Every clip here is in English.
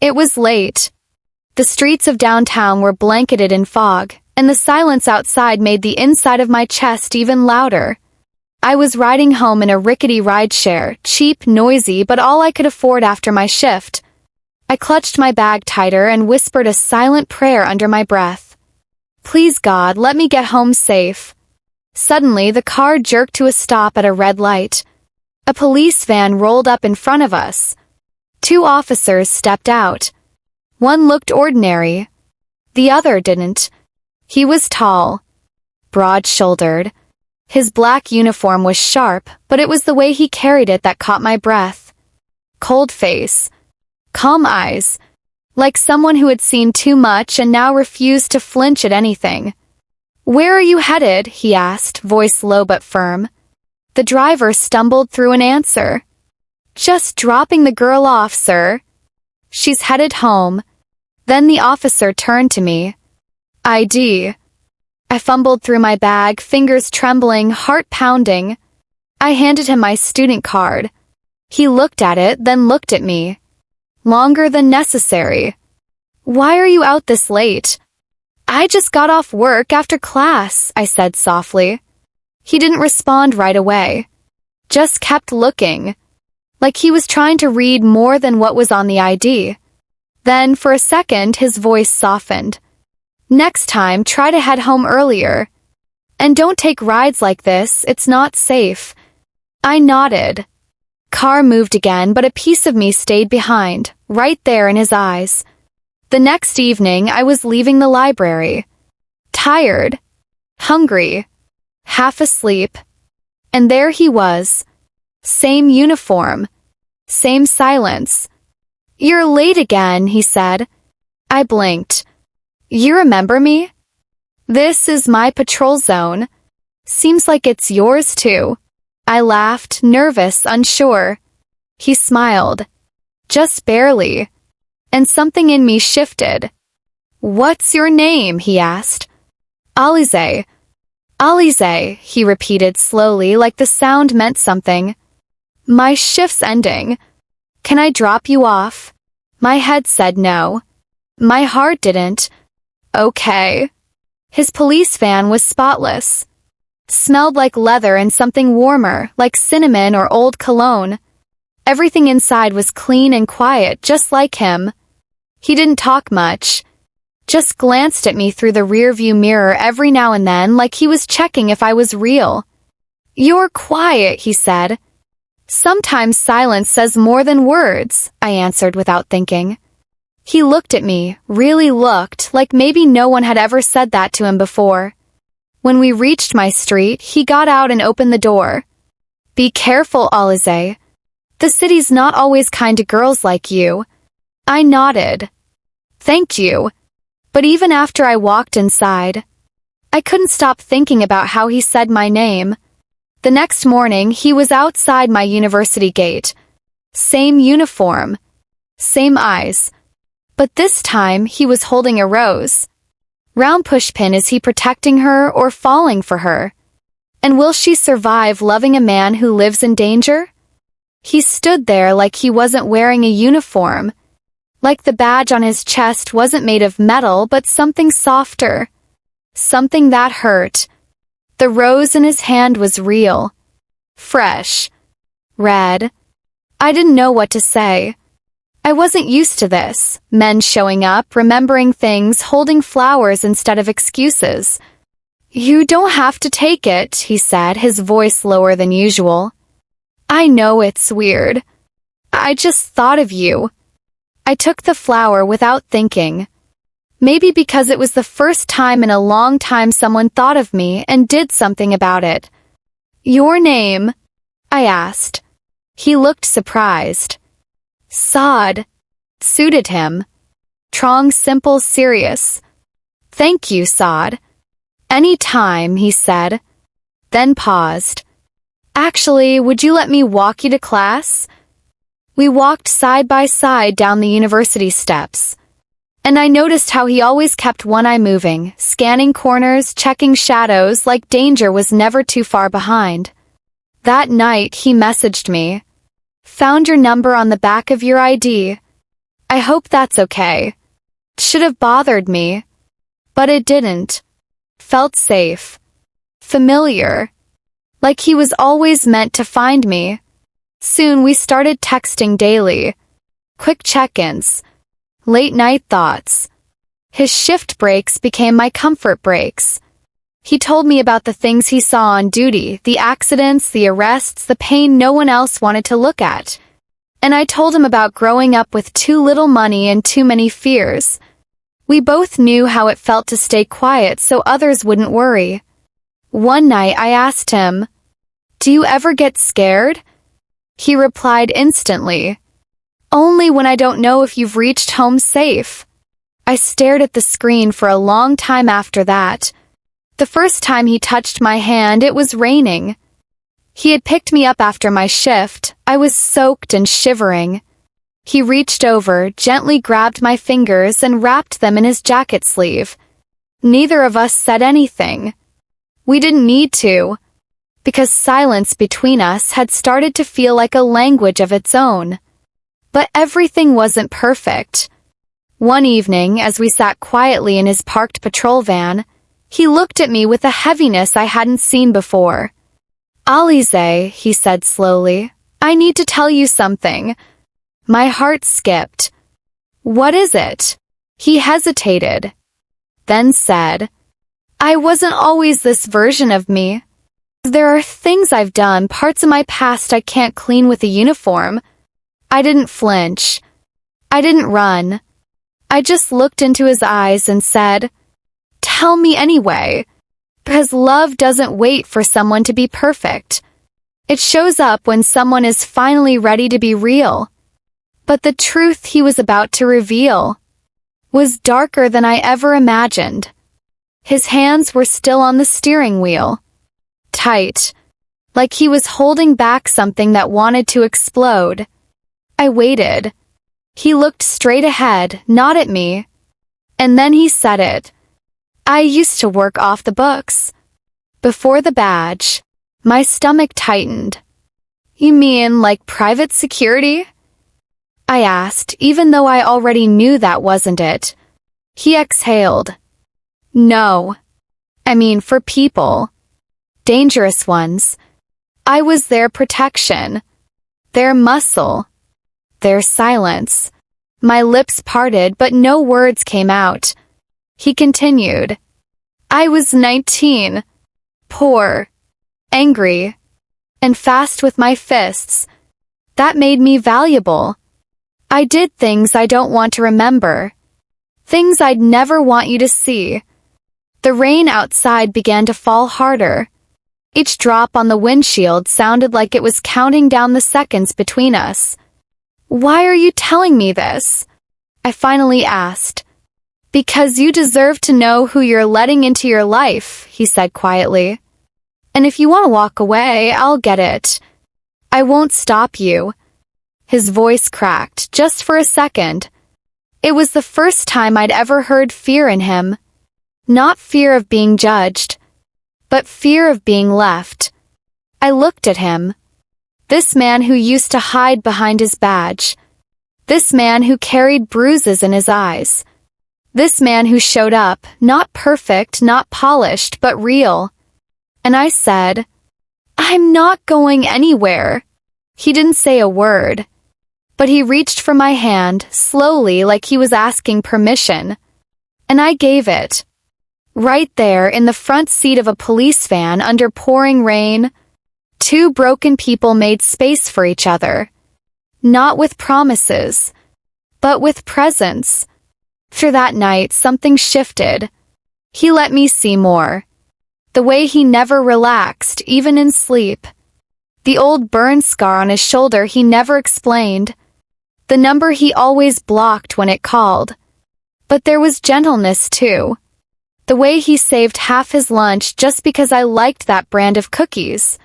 It was late. The streets of downtown were blanketed in fog, and the silence outside made the inside of my chest even louder. I was riding home in a rickety rideshare, cheap, noisy, but all I could afford after my shift. I clutched my bag tighter and whispered a silent prayer under my breath. Please God, let me get home safe. Suddenly, the car jerked to a stop at a red light. A police van rolled up in front of us. 2 officers stepped out. One looked ordinary. The other didn't. He was tall, broad-shouldered. His black uniform was sharp, but it was the way he carried it that caught my breath. Cold face, calm eyes, like someone who had seen too much and now refused to flinch at anything. "Where are you headed?" he asked, voice low but firm. The driver stumbled through an answer. "Just dropping the girl off, sir. She's headed home." Then the officer turned to me. "ID." I fumbled through my bag, fingers trembling, heart pounding. I handed him my student card. He looked at it, then looked at me. Longer than necessary. "Why are you out this late?" "I just got off work after class," I said softly. He didn't respond right away. Just kept looking, like he was trying to read more than what was on the ID. Then, for a second, his voice softened. "Next time, try to head home earlier. And don't take rides like this, it's not safe." I nodded. Car moved again, but a piece of me stayed behind, right there in his eyes. The next evening, I was leaving the library. Tired, hungry, half asleep. And there he was. Same uniform. Same silence. "You're late again," he said. I blinked. "You remember me? This is my patrol zone. Seems like it's yours too." I laughed, nervous, unsure. He smiled. Just barely. And something in me shifted. "What's your name?" he asked. "Alize." "Alize," he repeated slowly, like the sound meant something. "My shift's ending. Can I drop you off?" My head said no. My heart didn't. "Okay." His police van was spotless. Smelled like leather and something warmer, like cinnamon or old cologne. Everything inside was clean and quiet, just like him. He didn't talk much. Just glanced at me through the rearview mirror every now and then, like he was checking if I was real. "You're quiet," he said. "Sometimes silence says more than words," I answered without thinking. He looked at me, really looked, like maybe no one had ever said that to him before. When we reached my street, he got out and opened the door. "Be careful, Alize. The city's not always kind to girls like you." I nodded. "Thank you." But even after I walked inside, I couldn't stop thinking about how he said my name. The next morning, he was outside my university gate. Same uniform. Same eyes. But this time, he was holding a rose. Round pushpin, is he protecting her or falling for her? And will she survive loving a man who lives in danger? He stood there like he wasn't wearing a uniform. Like the badge on his chest wasn't made of metal, but something softer. Something that hurt. The rose in his hand was real. Fresh. Red. I didn't know what to say. I wasn't used to this. Men showing up, remembering things, holding flowers instead of excuses. "You don't have to take it," he said, his voice lower than usual. "I know it's weird. I just thought of you." I took the flower without thinking. Maybe because it was the first time in a long time someone thought of me and did something about it. "Your name?" I asked. He looked surprised. Saad. Suited him. Trong, simple, serious. "Thank you, Saad." "Any time," he said. Then paused. "Actually, would you let me walk you to class?" We walked side by side down the university steps. And I noticed how he always kept one eye moving, scanning corners, checking shadows, like danger was never too far behind. That night, he messaged me. "Found your number on the back of your ID." I hope that's okay. Should have bothered me. But it didn't. Felt safe. Familiar. Like he was always meant to find me. Soon we started texting daily. Quick check-ins. Late-night thoughts. His shift breaks became my comfort breaks. He told me about the things he saw on duty, the accidents, the arrests, the pain no one else wanted to look at. And I told him about growing up with too little money and too many fears. We both knew how it felt to stay quiet so others wouldn't worry. One night I asked him, "Do you ever get scared?" He replied instantly, "Only when I don't know if you've reached home safe." I stared at the screen for a long time after that. The first time he touched my hand, it was raining. He had picked me up after my shift. I was soaked and shivering. He reached over, gently grabbed my fingers and wrapped them in his jacket sleeve. Neither of us said anything. We didn't need to, because silence between us had started to feel like a language of its own. But everything wasn't perfect. One evening, as we sat quietly in his parked patrol van, he looked at me with a heaviness I hadn't seen before. "Alize," he said slowly, "I need to tell you something." My heart skipped. "What is it?" He hesitated, then said, "I wasn't always this version of me. There are things I've done, parts of my past I can't clean with a uniform." I didn't flinch. I didn't run. I just looked into his eyes and said, "Tell me anyway." Because love doesn't wait for someone to be perfect. It shows up when someone is finally ready to be real. But the truth he was about to reveal was darker than I ever imagined. His hands were still on the steering wheel. Tight. Like he was holding back something that wanted to explode. I waited. He looked straight ahead, not at me. And then he said it. "I used to work off the books. Before the badge." My stomach tightened. "You mean like private security?" I asked, even though I already knew that wasn't it. He exhaled. "No. I mean for people. Dangerous ones. I was their protection. Their muscle. Their silence." My lips parted, but no words came out. He continued. "I was 19. Poor. Angry. And fast with my fists. That made me valuable. I did things I don't want to remember. Things I'd never want you to see." The rain outside began to fall harder. Each drop on the windshield sounded like it was counting down the seconds between us. "Why are you telling me this?" I finally asked. "Because you deserve to know who you're letting into your life," he said quietly. "And if you want to walk away, I'll get it. I won't stop you." His voice cracked, just for a second. It was the first time I'd ever heard fear in him. Not fear of being judged, but fear of being left. I looked at him. This man who used to hide behind his badge. This man who carried bruises in his eyes. This man who showed up, not perfect, not polished, but real. And I said, "I'm not going anywhere." He didn't say a word, but he reached for my hand, slowly, like he was asking permission. And I gave it. Right there in the front seat of a police van under pouring rain, two broken people made space for each other. Not with promises, but with presence. Through that night, something shifted. He let me see more. The way he never relaxed, even in sleep. The old burn scar on his shoulder he never explained. The number he always blocked when it called. But there was gentleness too. The way he saved half his lunch just because I liked that brand of cookies.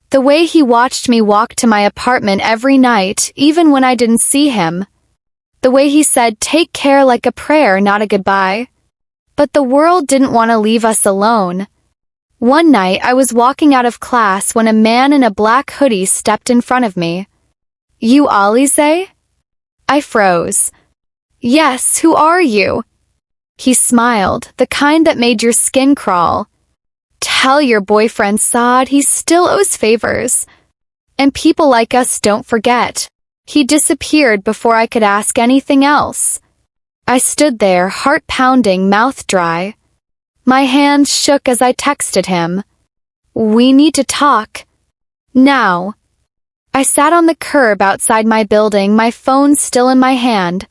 The way he watched me walk to my apartment every night, even when I didn't see him. The way he said, "Take care," like a prayer, not a goodbye. But the world didn't want to leave us alone. One night, I was walking out of class when a man in a black hoodie stepped in front of me. "You Alize?" I froze. Yes, who are you? He smiled, the kind that made your skin crawl. Tell your boyfriend Saad he still owes favors. And people like us don't forget. He disappeared before I could ask anything else. I stood there, heart pounding, mouth dry. My hands shook as I texted him. We need to talk. Now. I sat on the curb outside my building, my phone still in my hand.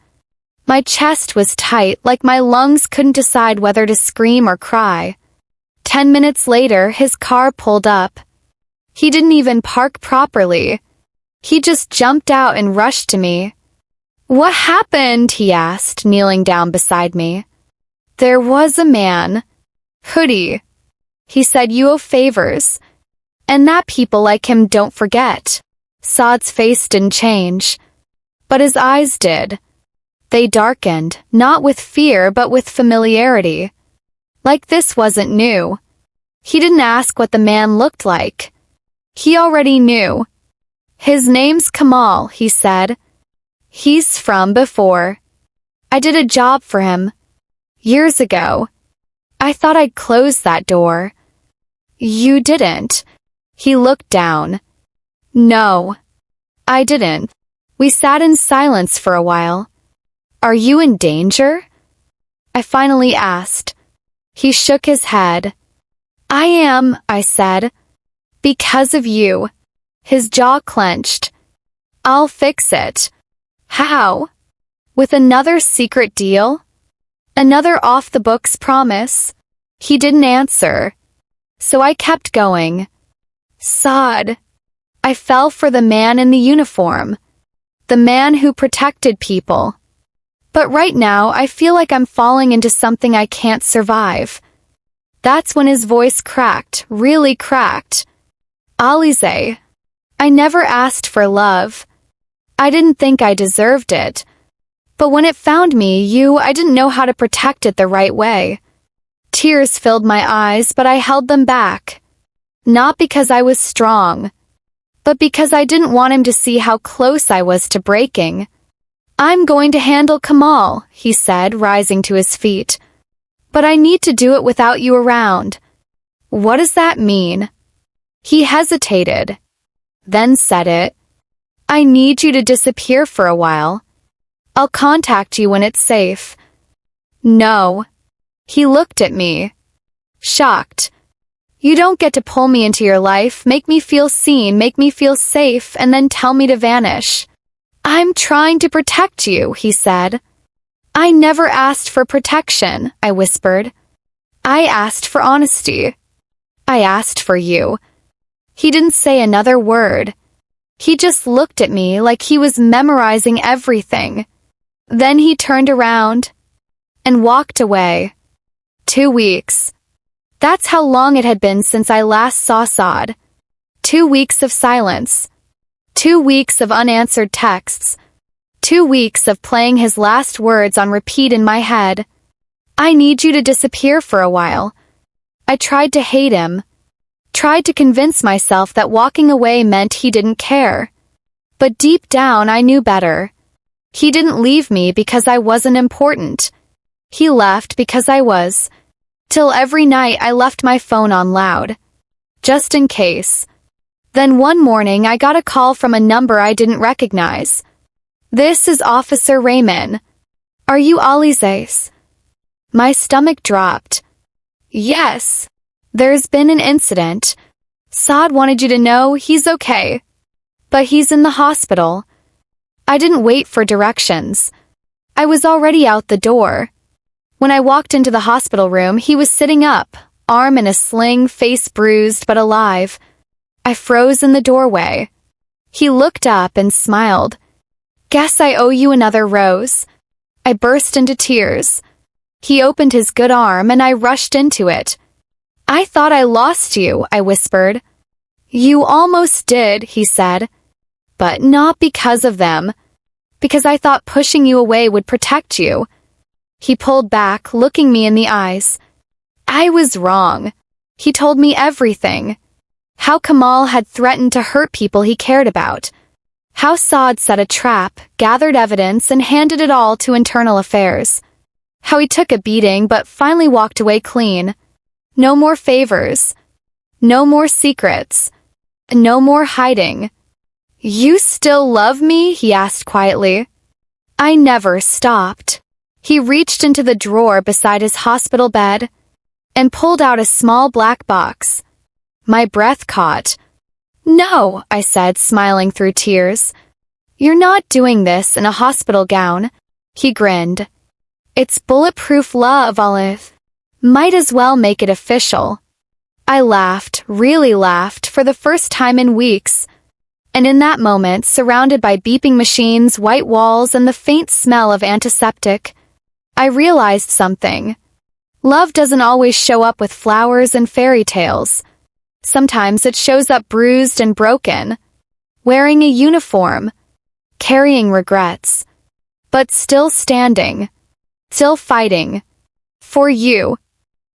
My chest was tight, like my lungs couldn't decide whether to scream or cry. 10 minutes later, his car pulled up. He didn't even park properly. He just jumped out and rushed to me. What happened? He asked, kneeling down beside me. There was a man. Hoodie. He said you owe favors. And that people like him don't forget. Saad's face didn't change. But his eyes did. They darkened, not with fear but with familiarity. Like this wasn't new. He didn't ask what the man looked like. He already knew. His name's Kamal, he said. He's from before. I did a job for him. Years ago. I thought I'd close that door. You didn't. He looked down. No. I didn't. We sat in silence for a while. Are you in danger? I finally asked. He shook his head. I am, I said. Because of you. His jaw clenched. I'll fix it. How? With another secret deal? Another off-the-books promise? He didn't answer. So I kept going. Saad. I fell for the man in the uniform. The man who protected people. But right now, I feel like I'm falling into something I can't survive. That's when his voice cracked, really cracked. Alize. I never asked for love. I didn't think I deserved it. But when it found me, I didn't know how to protect it the right way. Tears filled my eyes, but I held them back. Not because I was strong, but because I didn't want him to see how close I was to breaking. I'm going to handle Kamal, he said, rising to his feet. But I need to do it without you around. What does that mean? He hesitated, then said it. I need you to disappear for a while. I'll contact you when it's safe. No. He looked at me, shocked. You don't get to pull me into your life, make me feel seen, make me feel safe, and then tell me to vanish. I'm trying to protect you, he said. I never asked for protection, I whispered. I asked for honesty. I asked for you. He didn't say another word. He just looked at me like he was memorizing everything. Then he turned around and walked away. 2 weeks. That's how long it had been since I last saw Saad. 2 weeks of silence. 2 weeks of unanswered texts. 2 weeks of playing his last words on repeat in my head. I need you to disappear for a while. I tried to hate him. Tried to convince myself that walking away meant he didn't care. But deep down I knew better. He didn't leave me because I wasn't important. He left because I was. Till every night I left my phone on loud. Just in case. Then one morning I got a call from a number I didn't recognize. This is Officer Raymond. Are you Alize's? My stomach dropped. Yes. There's been an incident. Saad wanted you to know he's okay. But he's in the hospital. I didn't wait for directions. I was already out the door. When I walked into the hospital room, he was sitting up, arm in a sling, face bruised but alive. I froze in the doorway. He looked up and smiled. Guess I owe you another rose. I burst into tears. He opened his good arm and I rushed into it. I thought I lost you, I whispered. You almost did, he said. But not because of them. Because I thought pushing you away would protect you. He pulled back, looking me in the eyes. I was wrong. He told me everything. How Kamal had threatened to hurt people he cared about. How Saad set a trap, gathered evidence, and handed it all to internal affairs. How he took a beating but finally walked away clean. No more favors. No more secrets. No more hiding. "You still love me?" he asked quietly. I never stopped. He reached into the drawer beside his hospital bed and pulled out a small black box. My breath caught. "No," I said, smiling through tears. "You're not doing this in a hospital gown." He grinned. "It's bulletproof love, Olive. Might as well make it official." I laughed, really laughed, for the first time in weeks. And in that moment, surrounded by beeping machines, white walls, and the faint smell of antiseptic, I realized something. Love doesn't always show up with flowers and fairy tales. Sometimes it shows up bruised and broken, wearing a uniform, carrying regrets, but still standing, still fighting, for you,